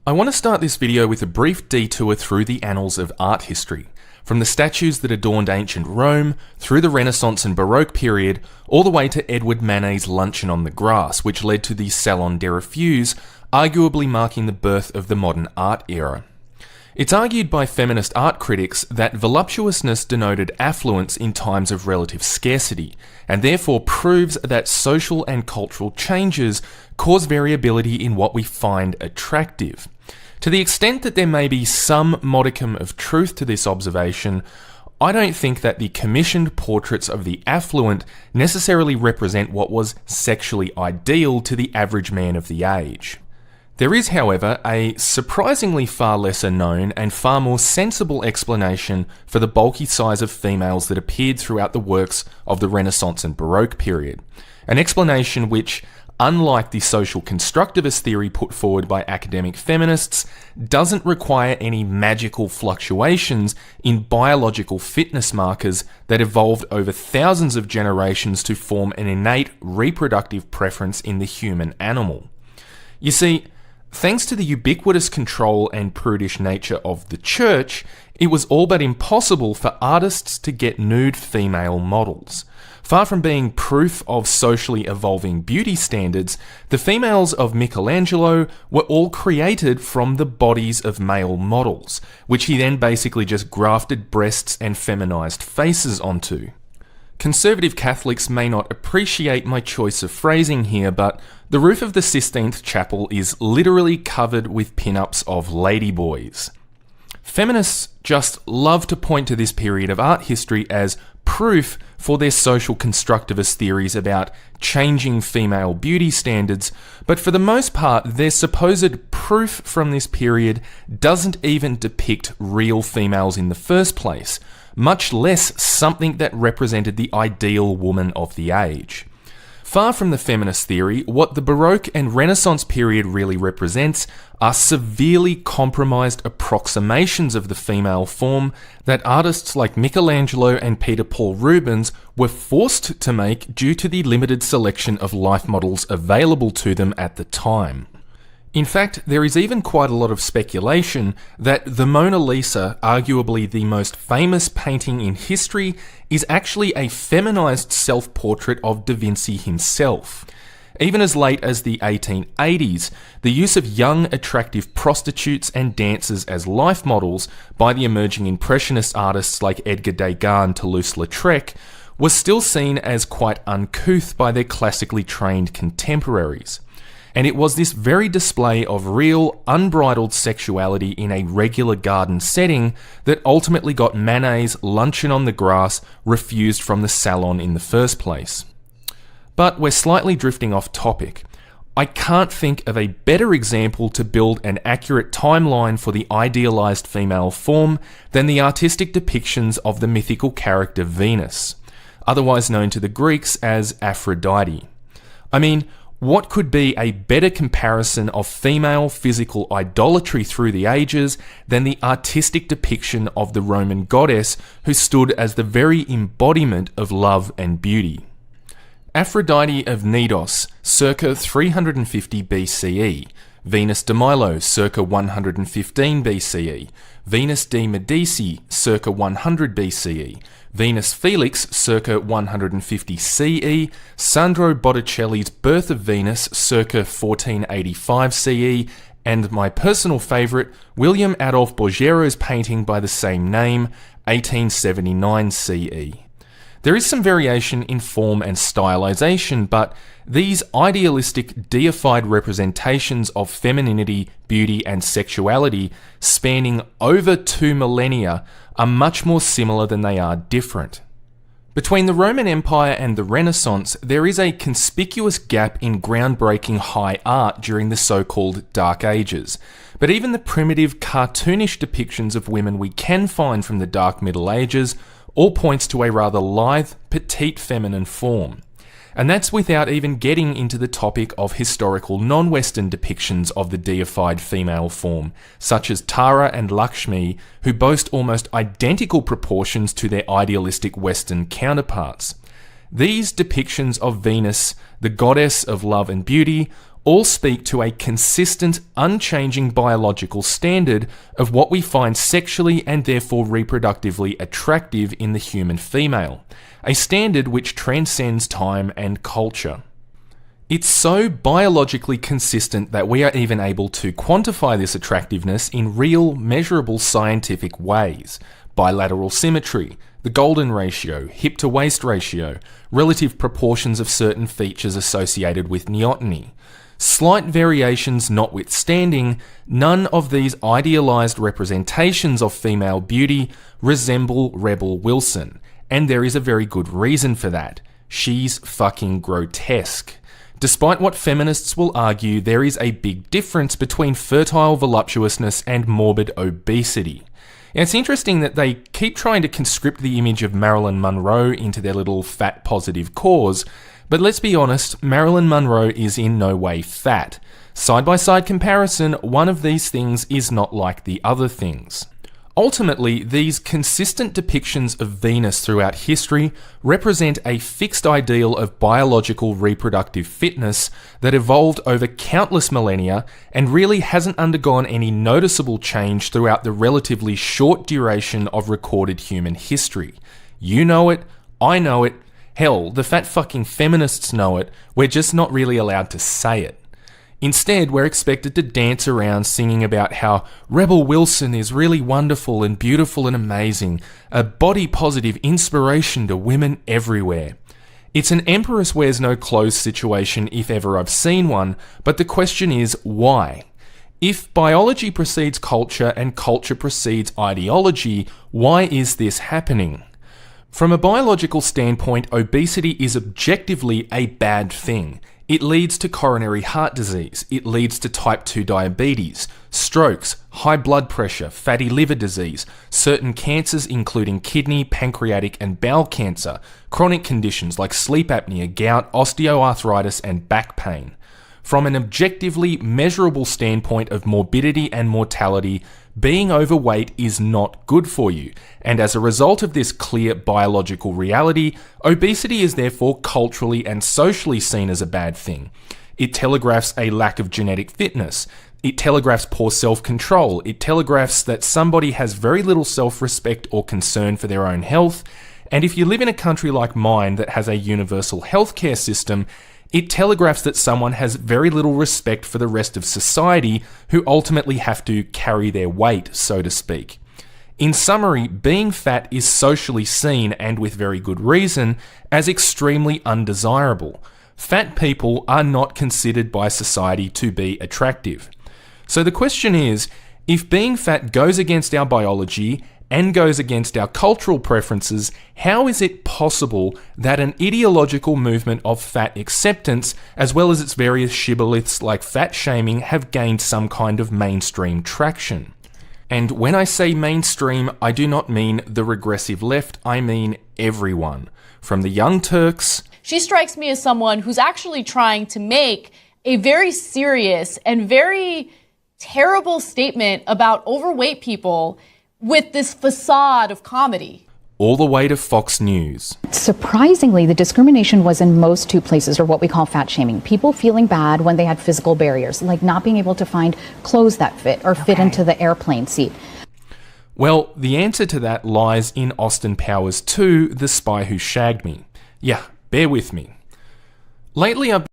I want to start this video with a brief detour through the annals of art history, from the statues that adorned ancient Rome, through the Renaissance and Baroque period, all the way to Edward Manet's Luncheon on the Grass, which led to the Salon des Refus, arguably marking the birth of the modern art era. It's argued by feminist art critics that voluptuousness denoted affluence in times of relative scarcity, and therefore proves that social and cultural changes cause variability in what we find attractive. To the extent that there may be some modicum of truth to this observation, I don't think that the commissioned portraits of the affluent necessarily represent what was sexually ideal to the average man of the age. There is, however, a surprisingly far lesser known and far more sensible explanation for the bulky size of females that appeared throughout the works of the Renaissance and Baroque period. An explanation which, unlike the social constructivist theory put forward by academic feminists, doesn't require any magical fluctuations in biological fitness markers that evolved over thousands of generations to form an innate reproductive preference in the human animal. You see, thanks to the ubiquitous control and prudish nature of the church, it was all but impossible for artists to get nude female models. Far from being proof of socially evolving beauty standards, the females of Michelangelo were all created from the bodies of male models, which he then basically just grafted breasts and feminized faces onto. Conservative Catholics may not appreciate my choice of phrasing here, but the roof of the Sistine Chapel is literally covered with pin-ups of ladyboys. Feminists just love to point to this period of art history as proof for their social constructivist theories about changing female beauty standards, but for the most part, their supposed proof from this period doesn't even depict real females in the first place, much less something that represented the ideal woman of the age. Far from the feminist theory, what the Baroque and Renaissance period really represents are severely compromised approximations of the female form that artists like Michelangelo and Peter Paul Rubens were forced to make due to the limited selection of life models available to them at the time. In fact, there is even quite a lot of speculation that the Mona Lisa, arguably the most famous painting in history, is actually a feminized self-portrait of Da Vinci himself. Even as late as the 1880s, the use of young, attractive prostitutes and dancers as life models by the emerging Impressionist artists like Edgar Degas and Toulouse-Lautrec was still seen as quite uncouth by their classically trained contemporaries. And it was this very display of real, unbridled sexuality in a regular garden setting that ultimately got Manet's Luncheon on the Grass refused from the Salon in the first place. But we're slightly drifting off topic. I can't think of a better example to build an accurate timeline for the idealized female form than the artistic depictions of the mythical character Venus, otherwise known to the Greeks as Aphrodite. I mean, what could be a better comparison of female physical idolatry through the ages than the artistic depiction of the Roman goddess who stood as the very embodiment of love and beauty? Aphrodite of Knidos, circa 350 BCE, Venus de Milo, circa 115 BCE, Venus de Medici, circa 100 BCE, Venus Felix, circa 150 CE, Sandro Botticelli's Birth of Venus, circa 1485 CE, and my personal favourite, William Adolphe Bouguereau's painting by the same name, 1879 CE. There is some variation in form and stylization, but these idealistic, deified representations of femininity, beauty, and sexuality spanning over 2 millennia are much more similar than they are different. Between the Roman Empire and the Renaissance, there is a conspicuous gap in groundbreaking high art during the so-called Dark Ages. But even the primitive, cartoonish depictions of women we can find from the Dark Middle Ages all points to a rather lithe, petite feminine form. And that's without even getting into the topic of historical non-Western depictions of the deified female form, such as Tara and Lakshmi, who boast almost identical proportions to their idealistic Western counterparts. These depictions of Venus, the goddess of love and beauty, all speak to a consistent, unchanging biological standard of what we find sexually and therefore reproductively attractive in the human female, a standard which transcends time and culture. It's so biologically consistent that we are even able to quantify this attractiveness in real, measurable scientific ways. Bilateral symmetry, the golden ratio, hip-to-waist ratio, relative proportions of certain features associated with neoteny. Slight variations notwithstanding, none of these idealised representations of female beauty resemble Rebel Wilson, and there is a very good reason for that. She's fucking grotesque. Despite what feminists will argue, there is a big difference between fertile voluptuousness and morbid obesity. And it's interesting that they keep trying to conscript the image of Marilyn Monroe into their little fat positive cause, but let's be honest, Marilyn Monroe is in no way fat. Side-by-side comparison, one of these things is not like the other things. Ultimately, these consistent depictions of Venus throughout history represent a fixed ideal of biological reproductive fitness that evolved over countless millennia and really hasn't undergone any noticeable change throughout the relatively short duration of recorded human history. You know it, I know it, hell, the fat fucking feminists know it, we're just not really allowed to say it. Instead, we're expected to dance around singing about how Rebel Wilson is really wonderful and beautiful and amazing, a body-positive inspiration to women everywhere. It's an Empress Wears No Clothes situation if ever I've seen one, but the question is, why? If biology precedes culture and culture precedes ideology, why is this happening? From a biological standpoint, obesity is objectively a bad thing. It leads to coronary heart disease, it leads to type 2 diabetes, strokes, high blood pressure, fatty liver disease, certain cancers including kidney, pancreatic and bowel cancer, chronic conditions like sleep apnea, gout, osteoarthritis and back pain. From an objectively measurable standpoint of morbidity and mortality, being overweight is not good for you, and as a result of this clear biological reality, obesity is therefore culturally and socially seen as a bad thing. It telegraphs a lack of genetic fitness. It telegraphs poor self-control. It telegraphs that somebody has very little self-respect or concern for their own health, and if you live in a country like mine that has a universal healthcare system, it telegraphs that someone has very little respect for the rest of society who ultimately have to carry their weight, so to speak. In summary, being fat is socially seen, and with very good reason, as extremely undesirable. Fat people are not considered by society to be attractive. So the question is, if being fat goes against our biology and goes against our cultural preferences, how is it possible that an ideological movement of fat acceptance, as well as its various shibboleths like fat shaming, have gained some kind of mainstream traction? And when I say mainstream, I do not mean the regressive left, I mean everyone. From the Young Turks... She strikes me as someone who's actually trying to make a very serious and very terrible statement about overweight people with this facade of comedy. All the way to Fox News. Surprisingly, the discrimination was in most two places, or what we call fat shaming. People feeling bad when they had physical barriers, like not being able to find clothes that fit or fit into the airplane seat. Well, the answer to that lies in Austin Powers 2, The Spy Who Shagged Me. Yeah, bear with me. Lately I've